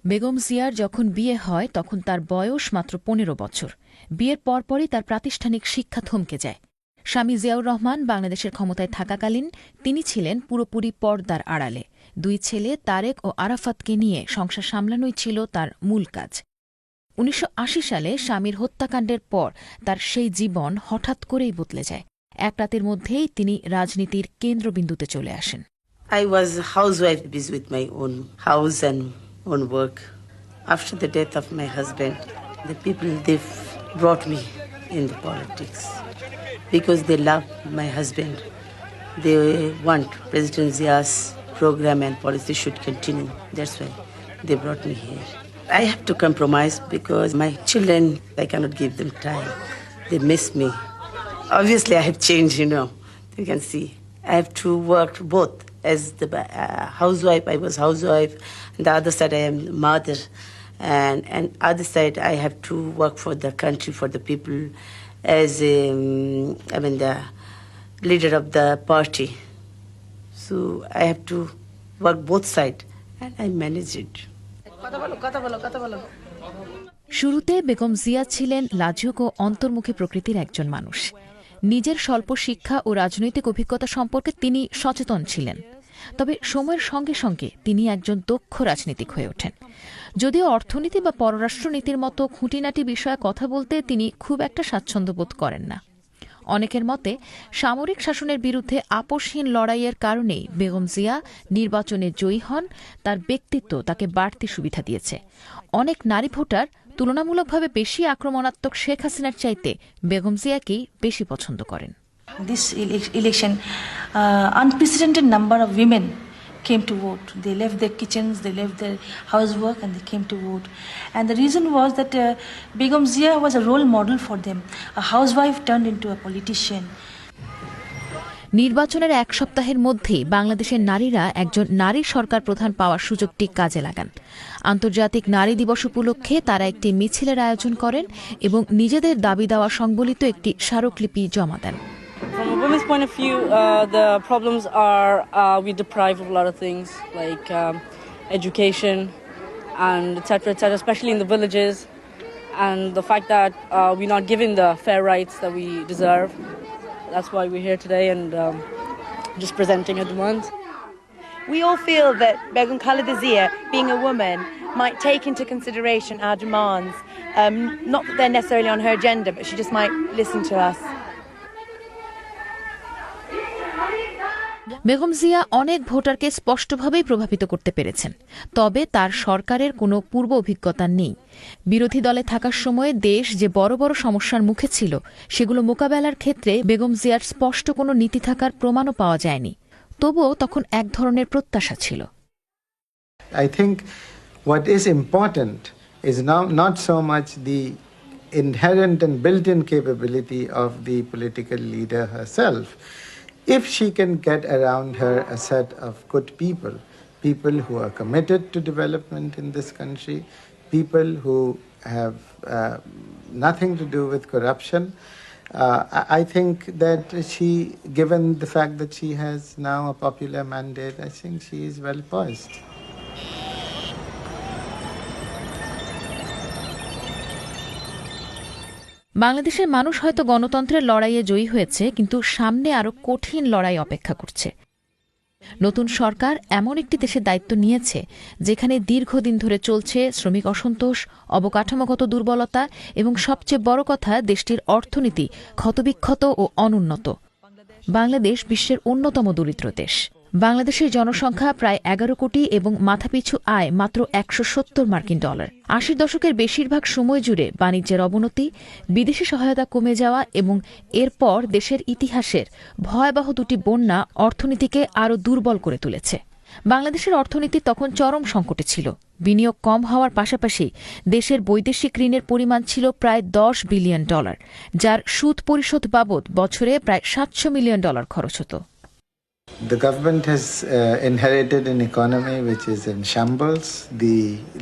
বেগম জিয়ার যখন বিয়ে হয় তখন তার বয়স মাত্র ১৫ বছর। বিয়ের পরপরই তার প্রাতিষ্ঠানিক শিক্ষা থমকে যায়। স্বামী জিয়াউর রহমান বাংলাদেশের ক্ষমতায় থাকাকালীন তিনি ছিলেন পুরোপুরি পর্দার আড়ালে। ২ ছেলে তারেক ও আরাফাতকে নিয়ে সংসার সামলানোই ছিল তার মূল কাজ। ১৯৮০ সালে স্বামীর হত্যাকাণ্ডের পর তার সেই জীবন হঠাৎ করেই বদলে যায়। এক রাতের মধ্যেই তিনি রাজনীতির কেন্দ্রবিন্দুতে চলে আসেন। I was a housewife, busy with my own house and own work. After the death of my husband, the people, they've brought me in the politics because they love my husband. They want President Zia's program and policy should continue. That's why they brought me here. I have to compromise because my children, I cannot give them time. They miss me. Obviously, I have changed, You can see. I have to work both. As the housewife, I was housewife. On the other side, I am mother. And other side, I have to work for the country, for the people, as the leader of the party. So I have to work both sides, and I manage it. শুরুতে বেগম জিয়া ছিলেন লাজুক ও অন্তর্মুখী প্রকৃতির একজন মানুষ। নিজের স্বল্প শিক্ষা ও রাজনৈতিক অভিজ্ঞতা সম্পর্কে তিনি সচেতন ছিলেন। তবে সময়ের সঙ্গে সঙ্গে তিনি একজন দক্ষ রাজনীতিক হয়ে ওঠেন। যদিও অর্থনীতি বা পররাষ্ট্রনীতির মতো খুঁটিনাটি বিষয়ে কথা বলতে তিনি খুব একটা স্বাচ্ছন্দ্য বোধ করেন না। অনেকের মতে সামরিক শাসনের বিরুদ্ধে আপোষহীন লড়াইয়ের কারণেই বেগম জিয়া নির্বাচনে জয়ী হন। তার ব্যক্তিত্ব তাকে বাড়তি সুবিধা দিয়েছে। অনেক নারী ভোটার তুলনামূলকভাবে বেশি আক্রমণাত্মক শেখ হাসিনার চাইতে বেগম জিয়াকেই বেশি পছন্দ করেন। This election, unprecedented number of women came to vote. They left their kitchens, they left their housework, and they came to vote. And the reason was that Begum Zia was a role model for them. A housewife turned into a politician. নির্বাচনের এক সপ্তাহের মধ্যেই বাংলাদেশের নারীরা একজন নারী সরকার প্রধান পাওয়ার সুযোগটি কাজে লাগান। আন্তর্জাতিক নারী দিবস উপলক্ষে তারা একটি মিছিলের আয়োজন করেন এবং নিজেদের দাবি দেওয়া সংবলিত একটি স্মারকলিপি জমা দেন। From a woman's point of view, the problems are we deprive of a lot of things like education and etc., especially in the villages, and the fact that we're not given the fair rights that we deserve. That's why we're here today and just presenting our demands. We all feel that Begum Khalida Zia, being a woman, might take into consideration our demands. Not that they're necessarily on her agenda, but she just might listen to us. Begum Zia অনেক ভোটারকে স্পষ্টভাবেই প্রভাবিত করতে পেরেছেন। তবে তার সরকারের কোনো পূর্ব অভিজ্ঞতা নেই। বিরোধী দলে থাকার সময়ে দেশ যে বড় বড় সমস্যার মুখে ছিল সেগুলো মোকাবেলার ক্ষেত্রে বেগম জিয়ার স্পষ্ট কোনো নীতি থাকার প্রমাণও পাওয়া যায়নি। তবুও তখন এক ধরনের প্রত্যাশা ছিল। I think what is important is now not so much the inherent and built-in capability of the political leader herself. If she can get around her a set of good people, people who are committed to development in this country, people who have nothing to do with corruption, I think that she, given the fact that she has now a popular mandate, I think she is well poised. বাংলাদেশের মানুষ হয়তো গণতন্ত্রের লড়াইয়ে জয়ী হয়েছে, কিন্তু সামনে আরও কঠিন লড়াই অপেক্ষা করছে। নতুন সরকার এমন একটি দেশের দায়িত্ব নিয়েছে যেখানে দীর্ঘদিন ধরে চলছে শ্রমিক অসন্তোষ, অবকাঠামোগত দুর্বলতা এবং সবচেয়ে বড় কথা দেশটির অর্থনীতি ক্ষতবিক্ষত ও অনুন্নত। বাংলাদেশ বিশ্বের অন্যতম দরিদ্র দেশ। বাংলাদেশের জনসংখ্যা প্রায় 11 কোটি এবং মাথাপিছু আয় মাত্র $170। 80 দশকের বেশিরভাগ সময় জুড়ে বাণিজ্যের অবনতি, বিদেশি সহায়তা কমে যাওয়া এবং এরপর দেশের ইতিহাসের ভয়াবহ দুটি বন্যা অর্থনীতিকে আরও দুর্বল করে তুলেছে। বাংলাদেশের অর্থনীতি তখন চরম সংকটে ছিল। বিনিয়োগ কম হওয়ার পাশাপাশি দেশের বৈদেশিক ঋণের পরিমাণ ছিল প্রায় $10 বিলিয়ন, যার সুদ পরিশোধ বাবদ বছরে প্রায় $700 মিলিয়ন খরচ হতো। The government has inherited an economy which is in shambles. The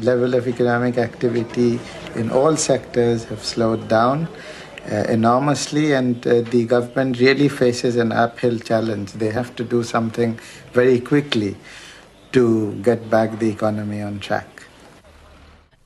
level of economic activity in all sectors have slowed down enormously, and the government really faces an uphill challenge. They have to do something very quickly to get back the economy on track.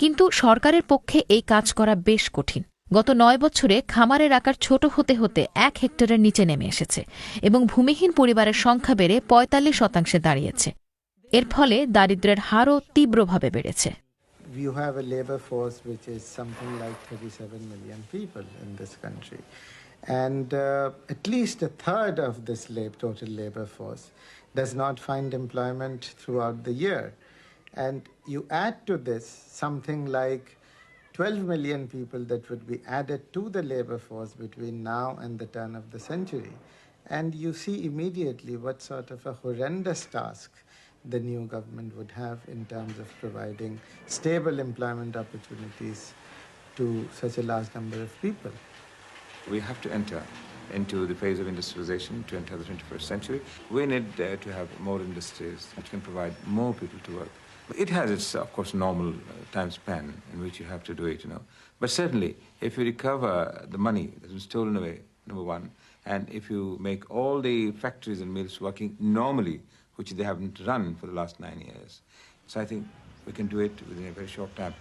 কিন্তু সরকারের পক্ষে এই কাজ করা বেশ কঠিন। গত 9 বছরে খামারের আকার ছোট হতে হতে 1 হেক্টরের নিচে নেমে এসেছে এবং ভূমিহীন পরিবারের সংখ্যা বেড়ে 45% দাঁড়িয়েছে। এর ফলে দারিদ্র্যের হারও তীব্রভাবে বেড়েছে। You have a labor force which is something like 37 million people in this country. And at least a third of this total labor force does not find employment throughout the year. And you add to this something like 12 million people that would be added to the labor force between now and the turn of the century. And you see immediately what sort of a horrendous task the new government would have in terms of providing stable employment opportunities to such a large number of people. We have to enter into the phase of industrialization to enter the 21st century. We need to have more industries which can provide more people to work. It has its, of course, normal time span in which you have to do it, But certainly, if you recover the money that's been stolen away, number one, and if you make all the factories and mills working normally, which they haven't run for the last 9 years. So I think we can do it within a very short time.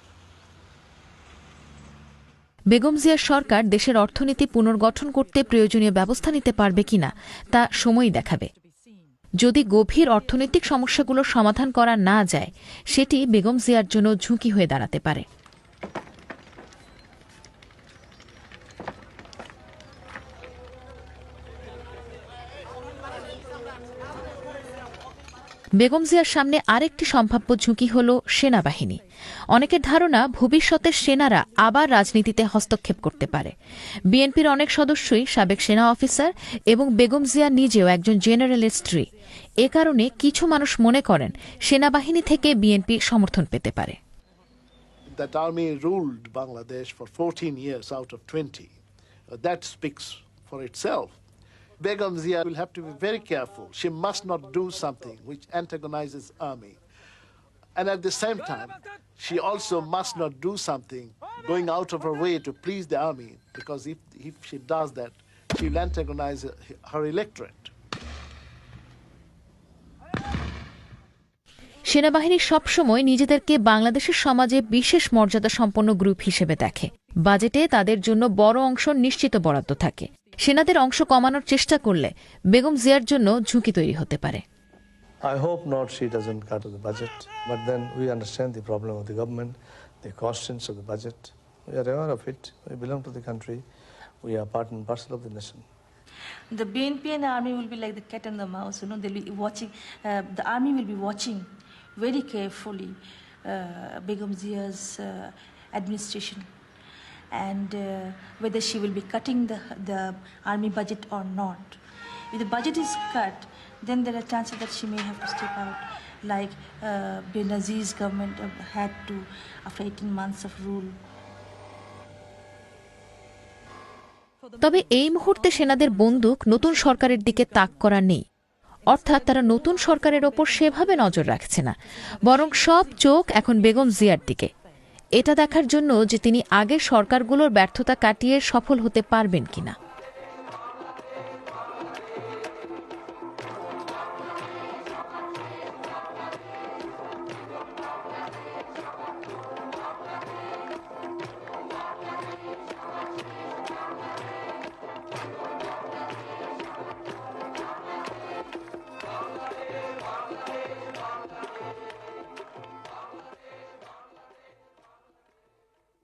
Begum জিয়ার সরকার দেশের অর্থনীতি পুনর্গঠন করতে প্রয়োজনীয় ব্যবস্থা নিতে পারবে কিনা তা সময়ই দেখাবে। যদি গভীর অর্থনৈতিক সমস্যাগুলোর সমাধান করা না যায়, সেটি বেগম জিয়ার জন্য ঝুঁকি হয়ে দাঁড়াতে পারে। বেগম জিয়ার সামনে আরেকটি সম্ভাব্য ঝুঁকি হল সেনাবাহিনী। অনেকের ধারণা ভবিষ্যতের সেনারা আবার রাজনীতিতে হস্তক্ষেপ করতে পারে। বিএনপির অনেক সদস্যই সাবেক সেনা অফিসার এবং বেগম জিয়া নিজেও একজন জেনারেলের স্ত্রী। এ কারণে কিছু মানুষ মনে করেন সেনাবাহিনী থেকে বিএনপি সমর্থন পেতে পারে। That army ruled Bangladesh for 14 years out of 20. That speaks for itself. Begum Zia will have to be very careful. She must not do something which antagonizes army. And at the same time, she also must not do something going out of her way to please the army, because if she does that, she will antagonize her electorate. সেনাবাহিনী সবসময় নিজেদেরকে বাংলাদেশের সমাজে বিশেষ মর্যাদা সম্পন্ন group হিসেবে দেখে। বাজেটে তাদের জন্য বড় অংশ নিশ্চিত বরাদ্দ থাকে। সেনাদের অংশ কমানোর চেষ্টা করলে বেগম জিয়ার জন্য ঝুঁকি তৈরি হতে পারে। I hope not she doesn't cut the budget, but then we understand the problem of the government, the constraints of the budget. We are aware of it. We belong to the country. We are part and parcel of the nation. The BNP and army will be like the cat and the mouse. They'll be watching. The army will be watching very carefully Begum Zia's administration, and whether she will be cutting the army budget or not. If the budget is cut, then there are chances that she may have to step out, like Benazir's government had to after 18 months of rule. তবে এই মুহূর্তে সেনাদের বন্দুক নতুন সরকারের দিকে তাক করা নেই। অর্থাৎ তারা নতুন সরকারের ওপর সেভাবে নজর রাখছে না, বরং সব চোখ এখন বেগম জিয়ার দিকে। এটা দেখার জন্য যে তিনি আগের সরকারগুলোর ব্যর্থতা কাটিয়ে সফল হতে পারবেন কিনা।